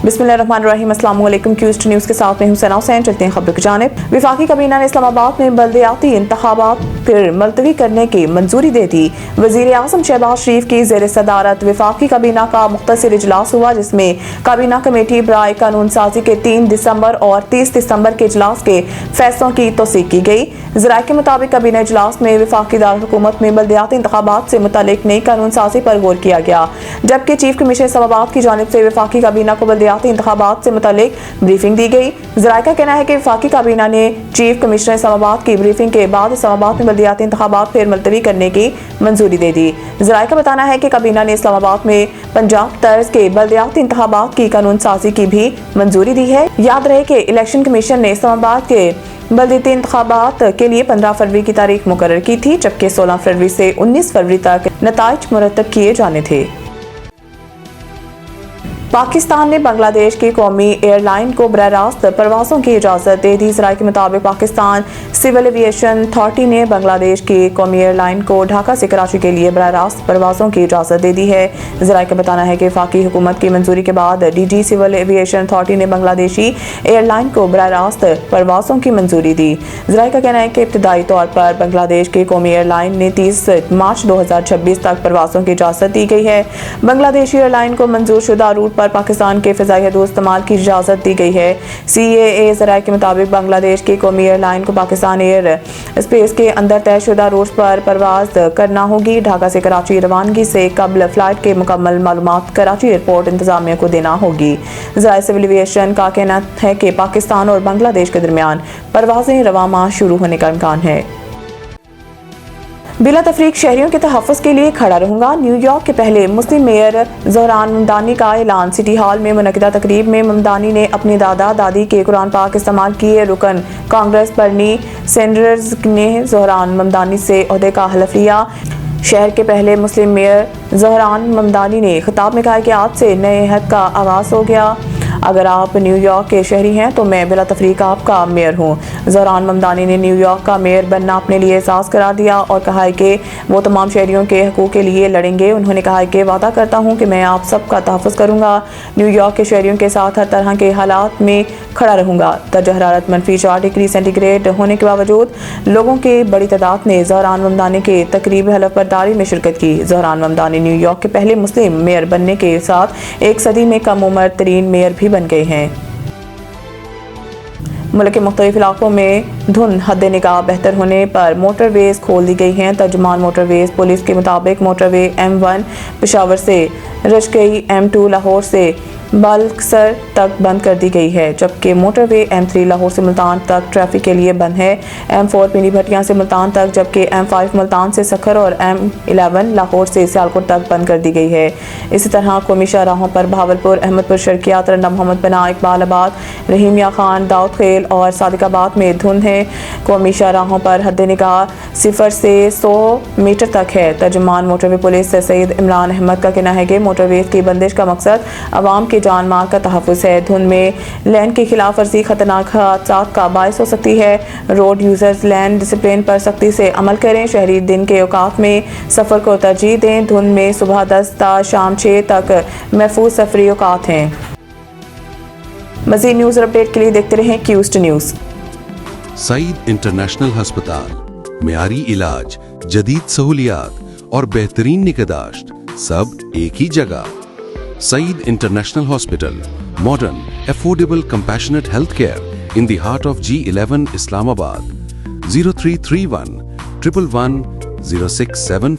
बिस्मिल्लाहिर्रहमानिर्रहीम। अस्सलाम वालेकुम। क्यूस्ट न्यूज़ के साथ में हूं सना हुसैन। चलते हैं खबरों की जानिब। वफाकी काबीना ने इस्लामाबाद में बल्दियाती इंतखाबात फिर मुलतवी करने की मंजूरी दे दी। वज़ीर आज़म शहबाज शरीफ की ज़ेर सदारत वफाकी काबीना का मुख्तसर इजलास हुआ, जिसमें काबीना कमेटी बराए कानून साजी के 3 दिसंबर और 30 दिसंबर के इजलास के फैसलों की तौसीक की गई। ज़राए के मुताबिक काबीना इजलास में वफाकी दारुल-हुकूमत में बल्दियाती इंतखाबात से मुतालिक नई कानून साजी पर गौर किया गया, जबकि चीफ कमिश्नर इस्लामाबाद की जानिब से वफाकी काबीना को बल्दियाती इंतखाबात से मुतालिक ब्रीफिंग दी गई। ज़राए का कहना है कि वफाकी काबीना ने चीफ कमिश्नर इस्लामाबाद की ब्रीफिंग के बाद इस्लामाबाद में बल्दियाती इंतखाबात फिर मुलतवी करने की मंजूरी दे दी। ज़राए का बताना है कि काबीना ने इस्लामाबाद में पंजाब तर्ज के बल्दियाती इंतखाबात की कानून साजी की भी मंजूरी दी है। याद रहे कि इलेक्शन कमीशन ने इस्लामाबाद के बल्दियाती इंतखाबात के लिए 15 फरवरी की तारीख मुकर्रर की थी, जबकि 16 फरवरी से 19 फरवरी तक नताइज मुरतब किए जाने थे। पाकिस्तान ने बांग्लादेश की कौमी एयरलाइन को बराह रास्त परवाज़ों की इजाज़त दे दी। ज़राए के मुताबिक पाकिस्तान सिविल एविएशन अथॉरिटी ने बांग्लादेश की कौमी एयरलाइन को ढाका से कराची के लिए बराह रास्त परवाज़ों की इजाज़त दे दी है। ज़राए का बताना है कि वफाकी हुकूमत की मंजूरी के बाद DG सिविल एविएशन अथॉरिटी ने बांग्लादेशी एयरलाइन को बराह रास्त परवाज़ों की मंजूरी दी। ज़राए का कहना है कि इब्तदाई तौर पर बांग्लादेश की कौमी एयरलाइन ने 30 मार्च 2026 तक परवाज़ों की इजाज़त दी गई है। बांग्लादेशी एयरलाइन को मंजूर शुदा रूट पर पाकिस्तान के फ़िज़ाई हदूद इस्तेमाल की इजाज़त दी गई है। CAA ज़राए के मुताबिक बांग्लादेश की कौमी एयरलाइन को पाकिस्तान एयर स्पेस के अंदर तयशुदा रूट पर परवाज़ करना होगी। ढाका से कराची रवानगी से कबल फ्लाइट के मुकम्मल मालूमात कराची एयरपोर्ट इंतजामिया को देना होगी। ज़राए सिविल एविएशन का कहना है कि पाकिस्तान और बांग्लादेश के दरमियान परवाज़ें रवां माह शुरू होने का इम्कान है। बिला तफरीक शहरियों के तहफ़्फ़ुज़ के लिए खड़ा रहूंगा। न्यूयॉर्क के पहले मुस्लिम मेयर ज़हरान ममदानी का ऐलान। सिटी हॉल में मुनक़िदा तकरीब में ममदानी ने अपने दादा दादी के कुरान पाक इस्तेमाल किए। रुकन कांग्रेस बर्नी सैंडर्स ने ज़हरान ममदानी से ओहदे का हलफ लिया। शहर के पहले मुस्लिम मेयर ज़हरान ममदानी ने खिताब में कहा कि आज से नए अहद का आगाज़ हो गया। अगर आप न्यूयॉर्क के शहरी हैं तो मैं बिला तफरीक आपका मेयर हूँ। ज़हरान ममदानी ने न्यूयॉर्क का मेयर बनना अपने लिए एहसास करार दिया और कहा है कि वो तमाम शहरियों के हकूक़ के लिए लड़ेंगे। उन्होंने कहा है कि वादा करता हूँ कि मैं आप सबका तहफ़्फ़ुज़ करूँगा। न्यूयॉर्क के शहरियों के साथ हर तरह के हालात में खड़ा रहूँगा। दर्जा हरारत -4 डिग्री सेंटीग्रेड होने के बावजूद लोगों की बड़ी तादाद ने ज़हरान ममदानी के तकरीब हलफ बर्दारी में शिरकत की। ज़हरान ममदानी न्यूयॉर्क के पहले मुस्लिम मेयर बनने के साथ एक सदी में कम उम्र तरीन मेयर भी बन गए हैं। मुल्क के मुख्तलिफ इलाकों में धुंध हद निगाह बेहतर होने पर मोटरवेज खोल दी गई हैं। तर्जुमान मोटरवेज पुलिस के मुताबिक मोटरवे M1 पेशावर से रशकई, M2 लाहौर से बालकसर तक बंद कर दी गई है, जबकि मोटरवे M3 लाहौर से मुल्तान तक ट्रैफिक के लिए बंद है। M4 पिंडी भटियां से मुल्तान तक, जबकि M5 मुल्तान से सखर और M11 लाहौर से सियालकोट तक बंद कर दी गई है। इसी तरह कौमी शाहराहों पर बहावलपुर, अहमदपुर शर्कियात, रंडा मोहम्मद बना, इकबालाबाद, रहीमिया खान, दाऊद खेल और सादिकाबाद में धुंध है। कौमी शाहराहों पर हद निगाह 0 से 100 मीटर तक है। तर्जुमान मोटरवे पुलिस सैयद इमरान अहमद का कहना है कि मोटरवेज की बंदिश का मकसद आवाम के जान माल का तहफ़्फ़ुज़ है। धुंध में लैन की खिलाफ वर्जी खतरनाक हादसात का बायस हो सकती है। रोड यूजर्स लैन डिसिप्लिन पर सख्ती से अमल करें। शहरी दिन के औकात में सफ़र को तरजीह दें। धुंध में सुबह 10 ता शाम 6 तक महफूज सफरी औकात हैं। मज़ीद न्यूज़ अपडेट के लिए देखते रहें क्यूस्ट न्यूज़। सईद इंटरनेशनल हस्पताल, मेयारी इलाज, जदीद सहूलियात और बेहतरीन निगहदाश्त सब एक ही जगह। Saeed International Hospital, modern, affordable, compassionate healthcare in the heart of G11 Islamabad. 0331 111 0675